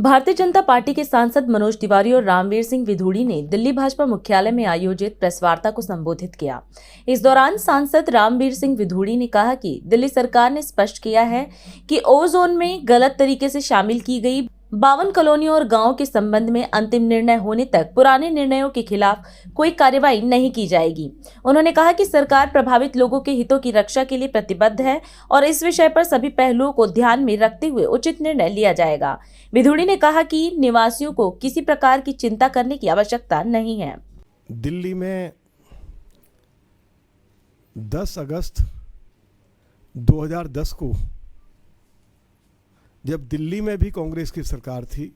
Bharatiya Janata party के सांसद मनोज तिवारी और रामवीर सिंह विधूड़ी ने दिल्ली भाजपा मुख्यालय में आयोजित प्रेस वार्ता को संबोधित किया। इस दौरान सांसद रामवीर सिंह विधूड़ी ने कहा कि दिल्ली सरकार ने स्पष्ट किया है कि ओजोन में गलत तरीके से शामिल की गई 52 कॉलोनियों और गांवों के संबंध में अंतिम निर्णय होने तक पुराने निर्णयों के खिलाफ कोई कार्रवाई नहीं की जाएगी। उन्होंने कहा कि सरकार प्रभावित लोगों के हितों की रक्षा के लिए प्रतिबद्ध है और इस विषय पर सभी पहलुओं को ध्यान में रखते हुए उचित निर्णय लिया जाएगा। विधूड़ी ने कहा कि निवासियों को किसी प्रकार की चिंता करने की आवश्यकता नहीं है। दिल्ली में 10 अगस्त 2010 को जब दिल्ली में भी कांग्रेस की सरकार थी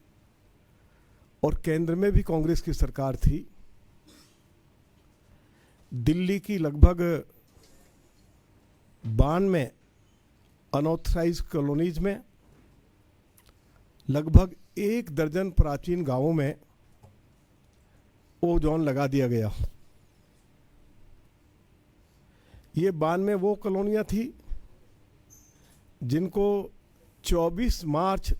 और केंद्र में भी कांग्रेस की सरकार थी, दिल्ली की लगभग 92 अनऑथराइज्ड कॉलोनीज में लगभग 1 दर्जन प्राचीन गांवों में ओजोन लगा दिया गया। ये 92 वो कॉलोनियां थी जिनको 24 मार्च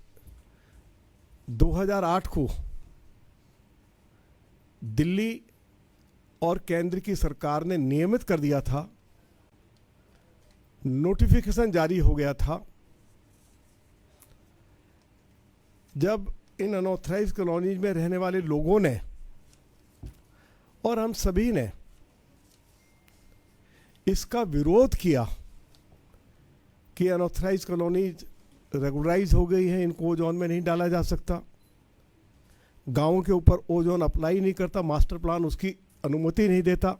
2008 को दिल्ली और केंद्र की सरकार ने नियमित कर दिया था, नोटिफिकेशन जारी हो गया था। जब इन अनऑथराइज्ड कॉलोनीज में रहने वाले लोगों ने और हम सभी ने इसका विरोध किया कि अनऑथराइज्ड कॉलोनीज रेगुलराइज हो गई है, इनको ओजोन में नहीं डाला जा सकता, गांवों के ऊपर ओजोन अप्लाई नहीं करता, मास्टर प्लान उसकी अनुमति नहीं देता,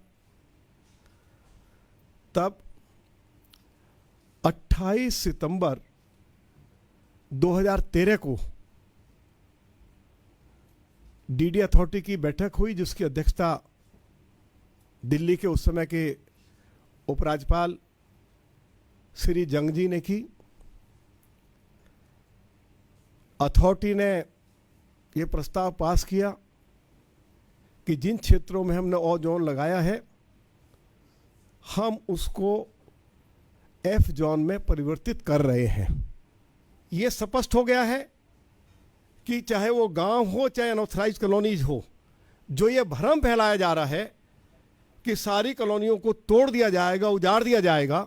तब 28 सितंबर 2013 को डीडी अथॉरिटी की बैठक हुई, जिसकी अध्यक्षता दिल्ली के उस समय के उपराज्यपाल श्री जंग जी ने की। अथॉरिटी ने यह प्रस्ताव पास किया कि जिन क्षेत्रों में हमने ओजोन लगाया है हम उसको एफ जोन में परिवर्तित कर रहे हैं। यह स्पष्ट हो गया है कि चाहे वो गांव हो चाहे अनऑथराइज्ड कॉलोनीज हो, जो ये भ्रम फैलाया जा रहा है कि सारी कॉलोनियों को तोड़ दिया जाएगा, उजाड़ दिया जाएगा,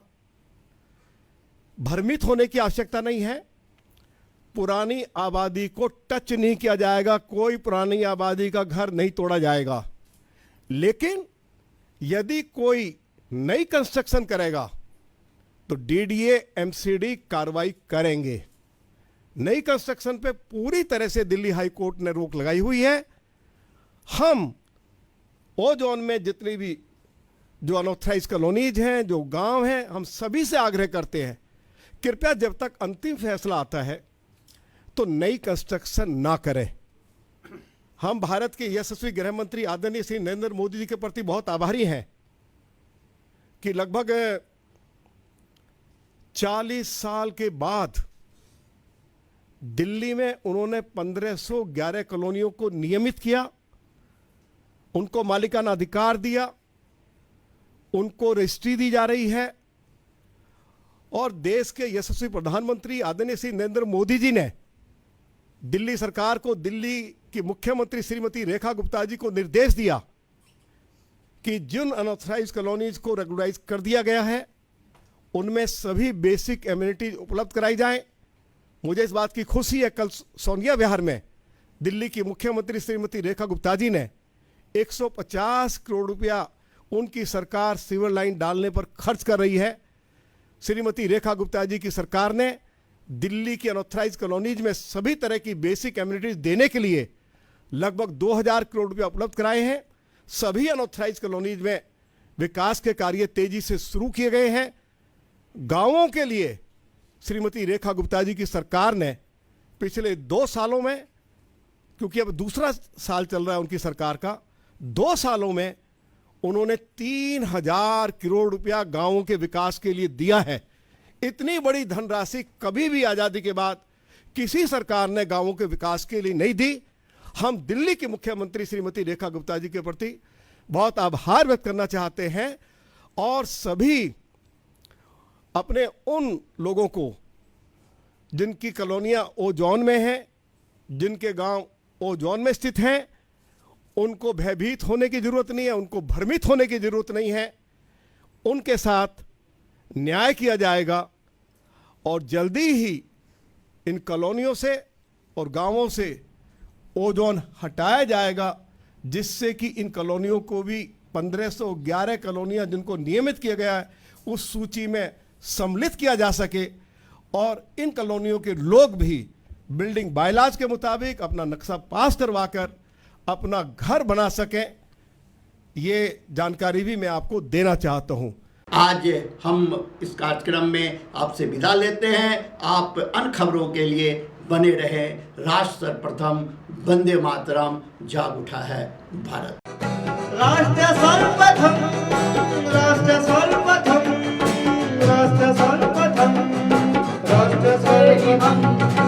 भ्रमित होने की आवश्यकता नहीं है। पुरानी आबादी को टच नहीं किया जाएगा, कोई पुरानी आबादी का घर नहीं तोड़ा जाएगा। लेकिन यदि कोई नई कंस्ट्रक्शन करेगा तो डीडीए एमसीडी कार्रवाई करेंगे। नई कंस्ट्रक्शन पे पूरी तरह से दिल्ली हाई कोर्ट ने रोक लगाई हुई है। हम ओजोन में जितनी भी जो अनऑथराइज्ड कॉलोनीज हैं, जो गांव हैं, हम सभी से आग्रह करते हैं कृपया जब तक अंतिम फैसला आता है तो नई कंस्ट्रक्शन ना करें। हम भारत के यशस्वी गृह मंत्री आदरणीय श्री नरेंद्र मोदी जी के प्रति बहुत आभारी हैं कि लगभग 40 साल के बाद दिल्ली में उन्होंने 1511 कॉलोनियों को नियमित किया, उनको मालिकाना अधिकार दिया, उनको रजिस्ट्री दी जा रही है और देश के यशस्वी प्रधानमंत्री आदरणीय श्री नरेंद्र मोदी जी ने दिल्ली सरकार को, दिल्ली की मुख्यमंत्री श्रीमती रेखा गुप्ता जी को निर्देश दिया कि जिन अनऑथराइज्ड कॉलोनीज को रेगुलराइज कर दिया गया है उनमें सभी बेसिक एमिनिटीज उपलब्ध कराई जाएं। मुझे इस बात की खुशी है, कल सोनिया विहार में दिल्ली की मुख्यमंत्री श्रीमती रेखा गुप्ता जी ने 150 करोड़ रुपया उनकी सरकार सीवर लाइन डालने पर खर्च कर रही है। श्रीमती रेखा गुप्ता जी की सरकार ने दिल्ली की अनऑथराइज्ड कॉलोनीज में सभी तरह की बेसिक एमिनिटीज देने के लिए लगभग 2000 करोड़ रुपया उपलब्ध कराए हैं। सभी अनऑथराइज्ड कॉलोनीज में विकास के कार्य तेजी से शुरू किए गए हैं। गांवों के लिए श्रीमती रेखा गुप्ता जी की सरकार ने पिछले 2 सालों में, क्योंकि अब दूसरा साल चल रहा है उनकी सरकार का, 2 सालों में उन्होंने 3000 करोड़ रुपया गांवों के विकास के लिए दिया है। इतनी बड़ी धनराशि कभी भी आज़ादी के बाद किसी सरकार ने गांवों के विकास के लिए नहीं दी। हम दिल्ली की मुख्यमंत्री श्रीमती रेखा गुप्ता जी के प्रति बहुत आभार व्यक्त करना चाहते हैं और सभी अपने उन लोगों को जिनकी कॉलोनियां ओजोन में हैं जिनके गांव ओ जोन में स्थित हैं, उनको भयभीत होने की जरूरत नहीं है, उनको भ्रमित होने की जरूरत नहीं है। उनके साथ न्याय किया जाएगा और जल्दी ही इन कॉलोनियों से और गांवों से ओजोन हटाया जाएगा, जिससे कि इन कॉलोनियों को भी 1511 कॉलोनियां जिनको नियमित किया गया है उस सूची में सम्मिलित किया जा सके और इन कॉलोनियों के लोग भी बिल्डिंग बायलॉज के मुताबिक अपना नक्शा पास करवाकर अपना घर बना सकें। ये जानकारी भी मैं आपको देना चाहता हूं। आज हम इस कार्यक्रम में आपसे विदा लेते हैं। आप अन्य खबरों के लिए बने रहे। राष्ट्र सर्वप्रथम, वंदे मातरम, जाग उठा है भारत। राष्ट्र सर्वप्रथम, राष्ट्र सर्वप्रथम।